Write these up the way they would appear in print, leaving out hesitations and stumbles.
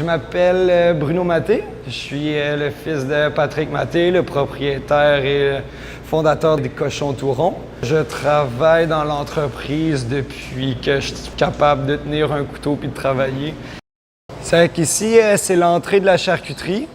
Je m'appelle Bruno Maté. Je suis le fils de Patrick Maté, le propriétaire et le fondateur des Cochons Tourons. Je travaille dans l'entreprise depuis que je suis capable de tenir un couteau puis de travailler. C'est qu'ici, c'est l'entrée de la charcuterie.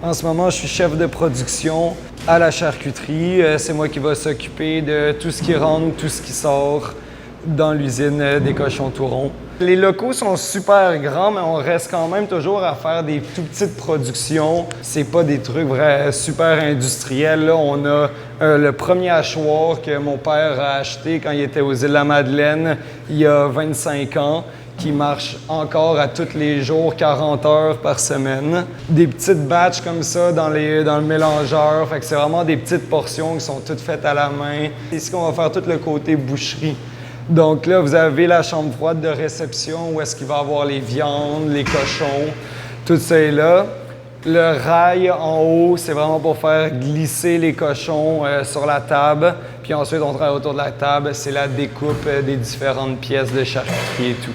En ce moment, je suis chef de production à la charcuterie. C'est moi qui va s'occuper de tout ce qui rentre, tout ce qui sort dans l'usine des Cochons Tourons. Les locaux sont super grands, mais on reste quand même toujours à faire des tout petites productions. C'est pas des trucs super industriels. Là, on a le premier hachoir que mon père a acheté quand il était aux Îles-de-la-Madeleine il y a 25 ans, qui marche encore à tous les jours, 40 heures par semaine. Des petites batches comme ça dans le mélangeur. Fait que c'est vraiment des petites portions qui sont toutes faites à la main. Ici, on va faire tout le côté boucherie. Donc là, vous avez la chambre froide de réception où est-ce qu'il va y avoir les viandes, les cochons, tout ça est là. Le rail en haut, c'est vraiment pour faire glisser les cochons sur la table. Puis ensuite, on travaille autour de la table. C'est la découpe des différentes pièces de charcuterie et tout.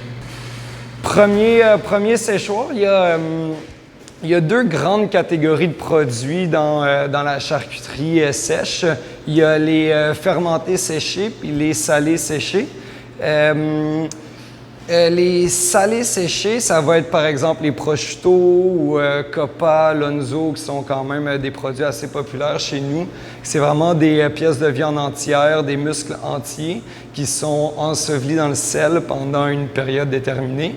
Premier séchoir, il y a deux grandes catégories de produits dans la charcuterie sèche. Il y a les fermentés séchés puis les salés séchés. Les salés séchés, ça va être par exemple les prosciutto ou Coppa, Lonzo, qui sont quand même des produits assez populaires chez nous. C'est vraiment des pièces de viande entière, des muscles entiers qui sont ensevelis dans le sel pendant une période déterminée,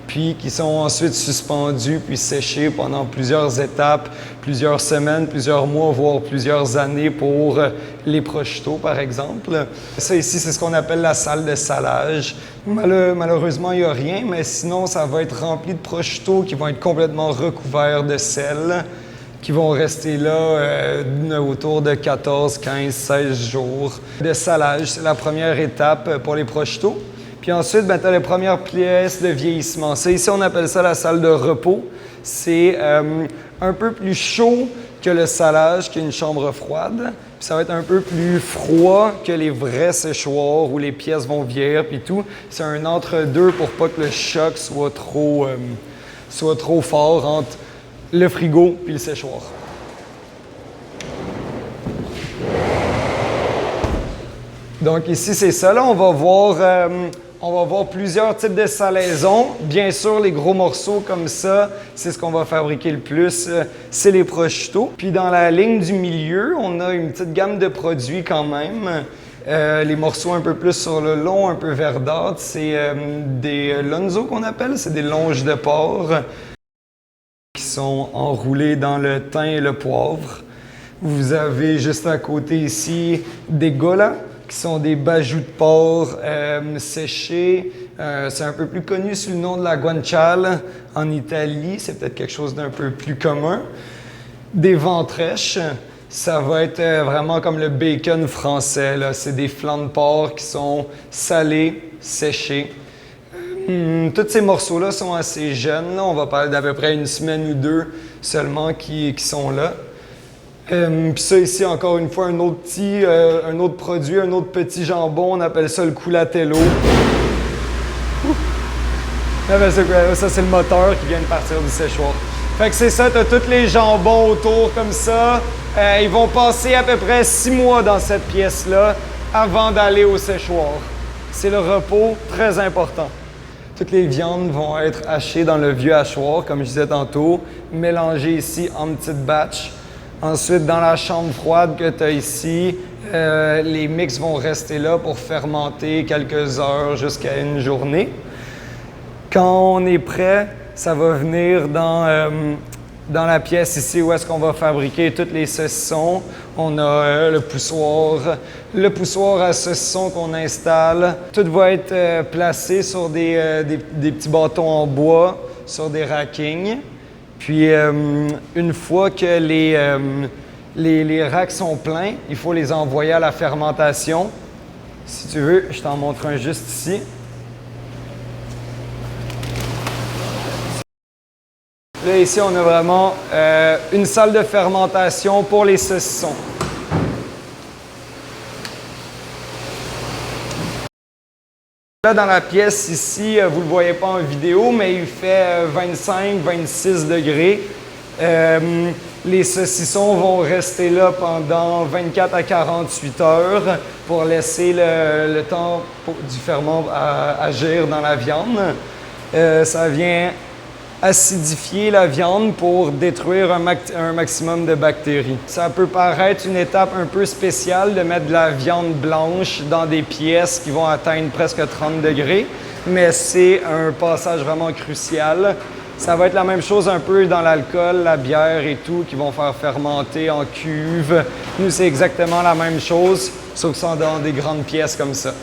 puis qui sont ensuite suspendus puis séchés pendant plusieurs étapes, plusieurs semaines, plusieurs mois, voire plusieurs années pour les prosciutto, par exemple. Ça ici, c'est ce qu'on appelle la salle de salage. Malheureusement, il n'y a rien, mais sinon, ça va être rempli de prosciutto qui vont être complètement recouverts de sel, qui vont rester là autour de 14, 15, 16 jours de salage. C'est la première étape pour les prosciutto. Puis ensuite, tu as les premières pièces de vieillissement. Ça, ici, on appelle ça la salle de repos. C'est un peu plus chaud que le salage, qui est une chambre froide. Puis ça va être un peu plus froid que les vrais séchoirs où les pièces vont vieillir puis tout. C'est un entre-deux pour pas que le choc soit trop fort entre le frigo puis le séchoir. Donc ici, c'est ça. Là, on va voir plusieurs types de salaisons. Bien sûr, les gros morceaux comme ça, c'est ce qu'on va fabriquer le plus, c'est les prosciutto. Puis dans la ligne du milieu, on a une petite gamme de produits quand même. Les morceaux un peu plus sur le long, un peu verdâtre, c'est des lonzo qu'on appelle, c'est des longes de porc qui sont enroulées dans le thym et le poivre. Vous avez juste à côté ici des golas, qui sont des bajoux de porc séchés. C'est un peu plus connu sous le nom de la guanciale en Italie. C'est peut-être quelque chose d'un peu plus commun. Des ventrèches, ça va être vraiment comme le bacon français. C'est des flancs de porc qui sont salés, séchés. Tous ces morceaux-là sont assez jeunes. Là. On va parler d'à peu près une semaine ou deux seulement qui sont là. Puis ça ici, encore une fois, un autre produit, un autre petit jambon, on appelle ça le culatello. Ça, c'est le moteur qui vient de partir du séchoir. Fait que c'est ça, tu as tous les jambons autour comme ça. Ils vont passer à peu près 6 mois dans cette pièce-là avant d'aller au séchoir. C'est le repos très important. Toutes les viandes vont être hachées dans le vieux hachoir, comme je disais tantôt, mélangées ici en petites batches. Ensuite, dans la chambre froide que tu as ici, les mix vont rester là pour fermenter quelques heures jusqu'à une journée. Quand on est prêt, ça va venir dans la pièce ici où est-ce qu'on va fabriquer tous les saucissons. On a le poussoir à saucissons qu'on installe. Tout va être placé sur des petits bâtons en bois, sur des rackings. Puis, une fois que les racks sont pleins, il faut les envoyer à la fermentation. Si tu veux, je t'en montre un juste ici. Là, ici, on a vraiment une salle de fermentation pour les saucissons. Là, dans la pièce ici, vous ne le voyez pas en vidéo, mais il fait 25-26 degrés. Les saucissons vont rester là pendant 24 à 48 heures pour laisser le temps du ferment agir dans la viande. Ça vient acidifier la viande pour détruire un maximum de bactéries. Ça peut paraître une étape un peu spéciale de mettre de la viande blanche dans des pièces qui vont atteindre presque 30 degrés, mais c'est un passage vraiment crucial. Ça va être la même chose un peu dans l'alcool, la bière et tout, qui vont faire fermenter en cuve. Nous, c'est exactement la même chose, sauf que c'est dans des grandes pièces comme ça.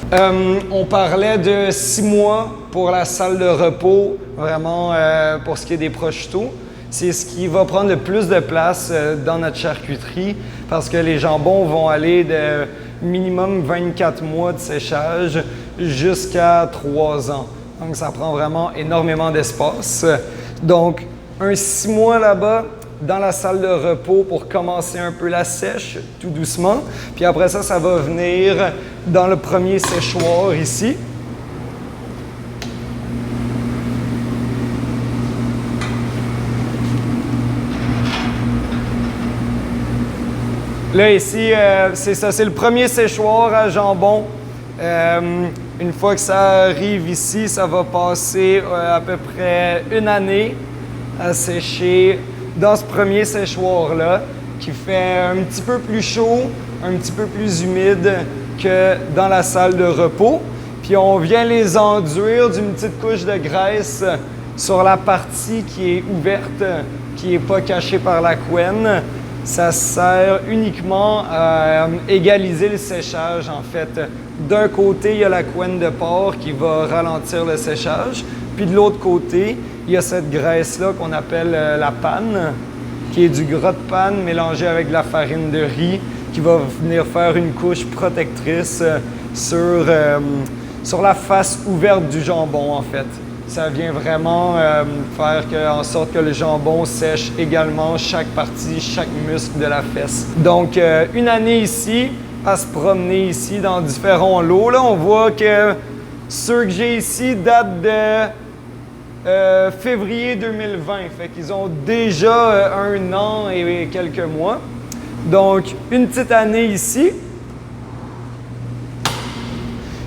On parlait de 6 mois pour la salle de repos, vraiment pour ce qui est des prosciutto. C'est ce qui va prendre le plus de place dans notre charcuterie parce que les jambons vont aller de minimum 24 mois de séchage jusqu'à 3 ans. Donc, ça prend vraiment énormément d'espace. Donc, un 6 mois là-bas dans la salle de repos pour commencer un peu la sèche, tout doucement. Puis après ça, ça va venir dans le premier séchoir ici. Là, ici, c'est ça, c'est le premier séchoir à jambon. Une fois que ça arrive ici, ça va passer à peu près 1 année à sécher dans ce premier séchoir-là, qui fait un petit peu plus chaud, un petit peu plus humide que dans la salle de repos. Puis on vient les enduire d'une petite couche de graisse sur la partie qui est ouverte, qui n'est pas cachée par la couenne. Ça sert uniquement à égaliser le séchage, en fait. D'un côté, il y a la couenne de porc qui va ralentir le séchage, puis de l'autre côté, il y a cette graisse-là qu'on appelle la panne, qui est du gras de panne mélangé avec de la farine de riz, qui va venir faire une couche protectrice sur la face ouverte du jambon, en fait. Ça vient vraiment faire en sorte que le jambon sèche également chaque partie, chaque muscle de la fesse. Donc, 1 année ici, à se promener ici dans différents lots. Là, on voit que ceux que j'ai ici datent de février 2020. Fait qu'ils ont déjà 1 an et quelques mois. Donc, une petite année ici.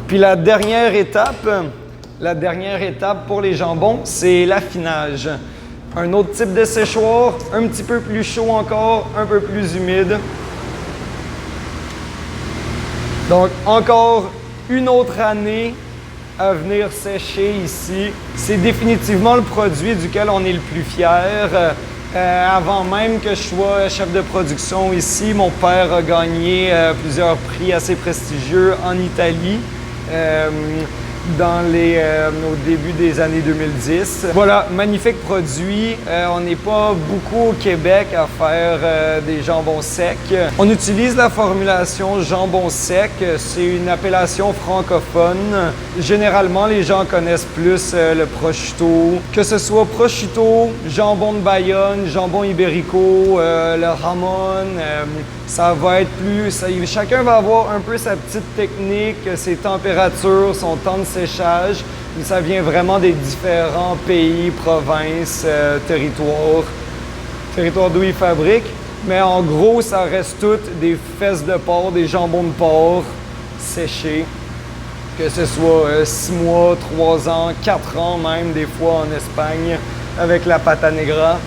Puis la dernière étape pour les jambons, c'est l'affinage. Un autre type de séchoir, un petit peu plus chaud encore, un peu plus humide. Donc, encore une autre année à venir sécher ici. C'est définitivement le produit duquel on est le plus fier. Avant même que je sois chef de production ici, mon père a gagné plusieurs prix assez prestigieux en Italie. Au début des années 2010. Voilà, magnifique produit. On n'est pas beaucoup au Québec à faire des jambons secs. On utilise la formulation jambon sec. C'est une appellation francophone. Généralement, les gens connaissent plus le prosciutto. Que ce soit prosciutto, jambon de Bayonne, jambon ibérico, le ramon, ça va être plus... chacun va avoir un peu sa petite technique, ses températures, son temps de séchage. Mais ça vient vraiment des différents pays, provinces, territoires d'où ils fabriquent. Mais en gros, ça reste toutes des fesses de porc, des jambons de porc séchés. Que ce soit 6 mois, 3 ans, 4 ans même, des fois en Espagne, avec la pata negra.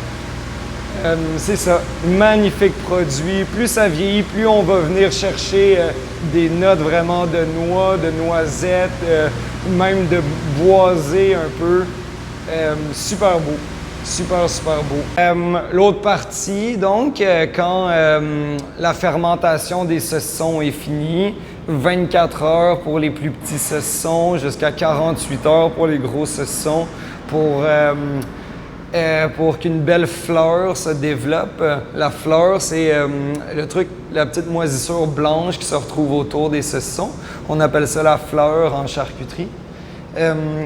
C'est ça, magnifique produit. Plus ça vieillit, plus on va venir chercher des notes vraiment de noix, de noisettes, même de boisé un peu. Super beau, super beau. L'autre partie, donc, quand la fermentation des saucissons est finie, 24 heures pour les plus petits saucissons, jusqu'à 48 heures pour les gros saucissons, pour qu'une belle fleur se développe. La fleur, c'est le truc, la petite moisissure blanche qui se retrouve autour des saucissons. On appelle ça la fleur en charcuterie.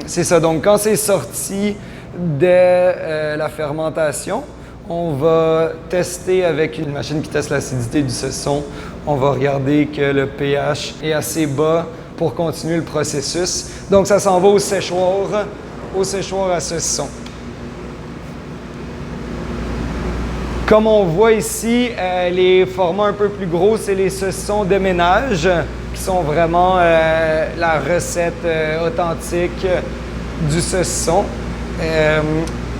C'est ça. Donc, quand c'est sorti de la fermentation, on va tester avec une machine qui teste l'acidité du saucisson. On va regarder que le pH est assez bas pour continuer le processus. Donc, ça s'en va au séchoir à saucisson. Comme on voit ici, les formats un peu plus gros, c'est les saucissons de ménage, qui sont vraiment la recette authentique du saucisson.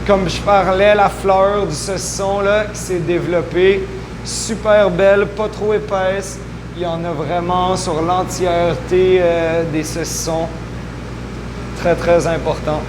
Comme je parlais, la fleur du saucisson là, qui s'est développée, super belle, pas trop épaisse. Il y en a vraiment sur l'entièreté des saucissons. Très, très important.